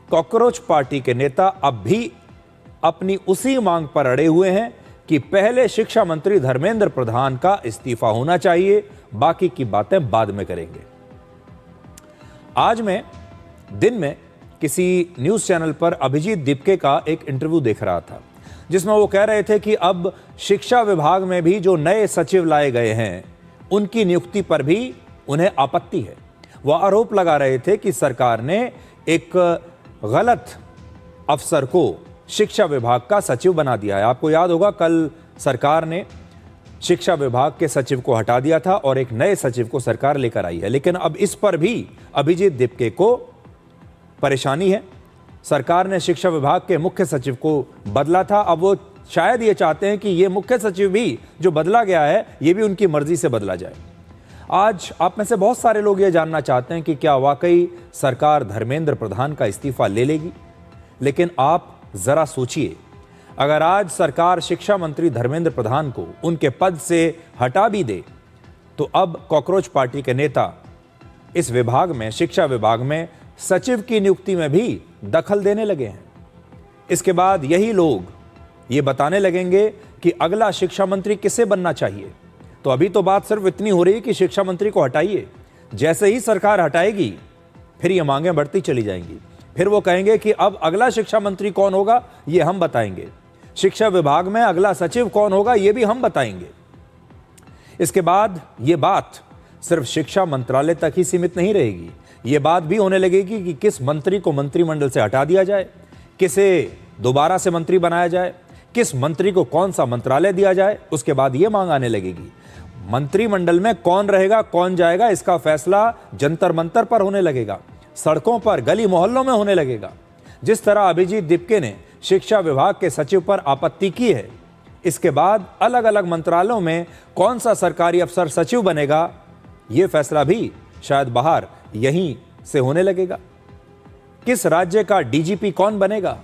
Cockroach party के नेता अब भी अपनी उसी मांग पर अड़े हुए हैं कि पहले शिक्षा मंत्री धर्मेंद्र प्रधान का इस्तीफा होना चाहिए, बाकी की बातें बाद में करेंगे। आज मैं दिन में किसी न्यूज़ चैनल पर अभिजीत दीपके का एक इंटरव्यू देख रहा था, जिसमें वो कह रहे थे कि अब शिक्षा विभाग में भी जो नए सचिव लाए गए हैं उनकी नियुक्ति पर भी उन्हें आपत्ति है। वह आरोप लगा रहे थे कि सरकार ने एक गलत अफसर को शिक्षा विभाग का सचिव बना दिया है। आपको याद होगा, कल सरकार ने शिक्षा विभाग के सचिव को हटा दिया था और एक नए सचिव को सरकार लेकर आई है। लेकिन अब इस पर भी अभिजीत दीपके को परेशानी है। सरकार ने शिक्षा विभाग के मुख्य सचिव को बदला था, अब वो शायद ये चाहते हैं कि ये मुख्य सचिव भी जो बदला गया है ये भी उनकी मर्जी से बदला जाए। आज आप में से बहुत सारे लोग ये जानना चाहते हैं कि क्या वाकई सरकार धर्मेंद्र प्रधान का इस्तीफा ले लेगी। लेकिन आप जरा सोचिए, अगर आज सरकार शिक्षा मंत्री धर्मेंद्र प्रधान को उनके पद से हटा भी दे तो अब कॉकरोच पार्टी के नेता इस विभाग में, शिक्षा विभाग में सचिव की नियुक्ति में भी दखल देने लगे हैं। इसके बाद यही लोग ये बताने लगेंगे कि अगला शिक्षा मंत्री किसे बनना चाहिए। तो अभी तो बात सिर्फ इतनी हो रही है कि शिक्षा मंत्री को हटाइए, जैसे ही सरकार हटाएगी फिर ये मांगें बढ़ती चली जाएंगी। फिर वो कहेंगे कि अब अगला शिक्षा मंत्री कौन होगा ये हम बताएंगे, शिक्षा विभाग में अगला सचिव कौन होगा ये भी हम बताएंगे। इसके बाद ये बात सिर्फ शिक्षा मंत्रालय तक ही सीमित नहीं रहेगी, ये बात भी होने लगेगी कि किस मंत्री को मंत्रिमंडल से हटा दिया जाए, किसे दोबारा से मंत्री बनाया जाए, किस मंत्री को कौन सा मंत्रालय दिया जाए। उसके बाद ये मांग आने लगेगी मंत्रिमंडल में कौन रहेगा कौन जाएगा, इसका फैसला जंतर मंतर पर होने लगेगा, सड़कों पर गली मोहल्लों में होने लगेगा। जिस तरह अभिजीत दीपके ने शिक्षा विभाग के सचिव पर आपत्ति की है, इसके बाद अलग अलग मंत्रालयों में कौन सा सरकारी अफसर सचिव बनेगा यह फैसला भी शायद बाहर यहीं से होने लगेगा। किस राज्य का डीजीपी कौन बनेगा,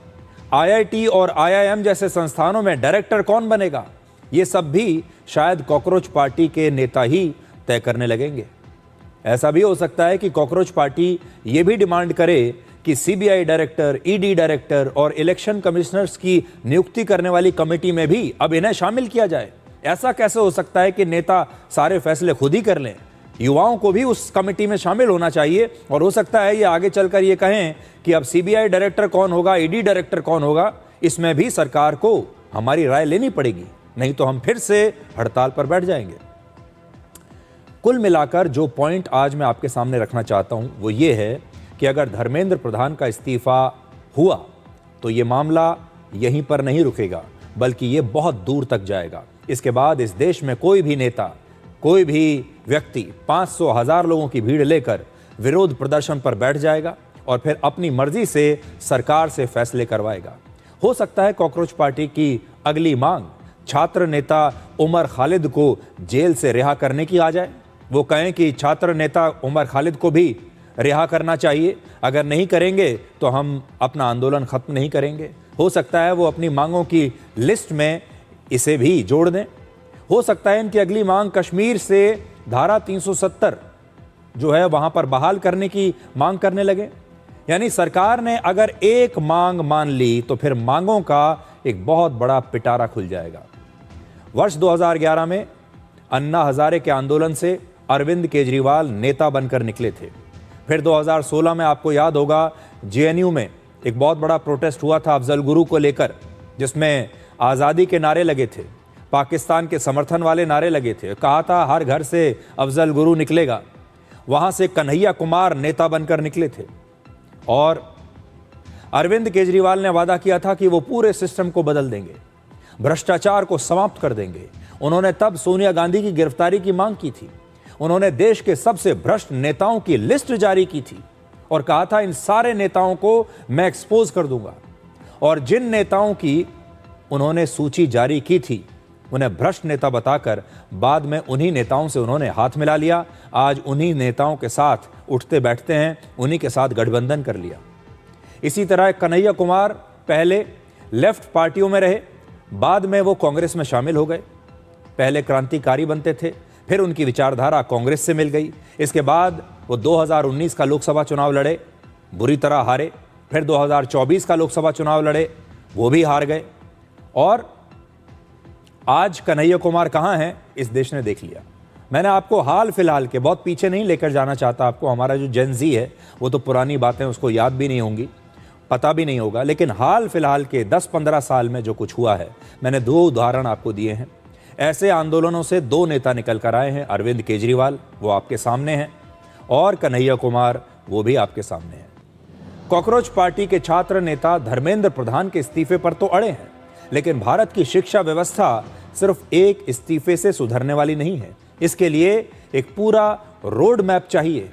आईआईटी और आईआईएम जैसे संस्थानों में डायरेक्टर कौन बनेगा, ये सब भी शायद कॉकरोच पार्टी के नेता ही तय करने लगेंगे। ऐसा भी हो सकता है कि कॉकरोच पार्टी ये भी डिमांड करे कि सीबीआई डायरेक्टर, ईडी डायरेक्टर और इलेक्शन कमिश्नर्स की नियुक्ति करने वाली कमेटी में भी अब इन्हें शामिल किया जाए। ऐसा कैसे हो सकता है कि नेता सारे फैसले खुद ही कर लें? युवाओं को भी उस कमेटी में शामिल होना चाहिए और हो सकता है ये आगे चलकर ये कहें कि अब सीबीआई डायरेक्टर कौन होगा, ईडी डायरेक्टर कौन होगा, इसमें भी सरकार को हमारी राय लेनी पड़ेगी, नहीं तो हम फिर से हड़ताल पर बैठ जाएंगे। कुल मिलाकर जो पॉइंट आज मैं आपके सामने रखना चाहता हूं वो ये है कि अगर धर्मेंद्र प्रधान का इस्तीफा हुआ तो ये मामला यहीं पर नहीं रुकेगा, बल्कि ये बहुत दूर तक जाएगा। इसके बाद इस देश में कोई भी नेता, कोई भी व्यक्ति 500,000 लोगों की भीड़ लेकर विरोध प्रदर्शन पर बैठ जाएगा और फिर अपनी मर्जी से सरकार से फैसले करवाएगा। हो सकता है कॉकरोच पार्टी की अगली मांग छात्र नेता उमर खालिद को जेल से रिहा करने की आ जाए। वो कहें कि छात्र नेता उमर खालिद को भी रिहा करना चाहिए, अगर नहीं करेंगे तो हम अपना आंदोलन खत्म नहीं करेंगे। हो सकता है वो अपनी मांगों की लिस्ट में इसे भी जोड़ दें। हो सकता है इनकी अगली मांग कश्मीर से धारा 370 जो है वहां पर बहाल करने की मांग करने लगे। यानी सरकार ने अगर एक मांग मान ली तो फिर मांगों का एक बहुत बड़ा पिटारा खुल जाएगा। वर्ष 2011 में अन्ना हजारे के आंदोलन से अरविंद केजरीवाल नेता बनकर निकले थे। फिर 2016 में आपको याद होगा जेएनयू में एक बहुत बड़ा प्रोटेस्ट हुआ था अफजल गुरु को लेकर, जिसमें आज़ादी के नारे लगे थे, पाकिस्तान के समर्थन वाले नारे लगे थे, कहा था हर घर से अफजल गुरु निकलेगा। वहां से कन्हैया कुमार नेता बनकर निकले थे और अरविंद केजरीवाल ने वादा किया था कि वो पूरे सिस्टम को बदल देंगे, भ्रष्टाचार को समाप्त कर देंगे। उन्होंने तब सोनिया गांधी की गिरफ्तारी की मांग की थी। उन्होंने देश के सबसे भ्रष्ट नेताओं की लिस्ट जारी की थी और कहा था इन सारे नेताओं को मैं एक्सपोज कर दूंगा। और जिन नेताओं की उन्होंने सूची जारी की थी उन्हें भ्रष्ट नेता बताकर बाद में उन्हीं नेताओं से उन्होंने हाथ मिला लिया। आज उन्हीं नेताओं के साथ उठते बैठते हैं, उन्हीं के साथ गठबंधन कर लिया। इसी तरह कन्हैया कुमार पहले लेफ्ट पार्टियों में रहे, बाद में वो कांग्रेस में शामिल हो गए। पहले क्रांतिकारी बनते थे, फिर उनकी विचारधारा कांग्रेस से मिल गई। इसके बाद वो 2019 का लोकसभा चुनाव लड़े, बुरी तरह हारे फिर 2024 का लोकसभा चुनाव लड़े, वो भी हार गए। और आज कन्हैया कुमार कहां हैं, इस देश ने देख लिया। मैंने आपको हाल फिलहाल के, बहुत पीछे नहीं लेकर जाना चाहता आपको, हमारा जो जेन ज़ी है वो तो पुरानी बातें उसको याद भी नहीं होंगी, पता भी नहीं होगा, लेकिन हाल फिलहाल के 10-15 साल में जो कुछ हुआ है, मैंने 2 उदाहरण आपको दिए हैं। ऐसे आंदोलनों से 2 नेता निकल कर आए हैं, अरविंद केजरीवाल, वो आपके सामने हैं, और कन्हैया कुमार, वो भी आपके सामने हैं। कॉकरोच पार्टी के छात्र नेता धर्मेंद्र प्रधान के इस्तीफे पर तो अड़े हैं, लेकिन भारत की शिक्षा व्यवस्था सिर्फ एक इस्तीफे से सुधरने वाली नहीं है। इसके लिए एक पूरा रोड मैप चाहिए।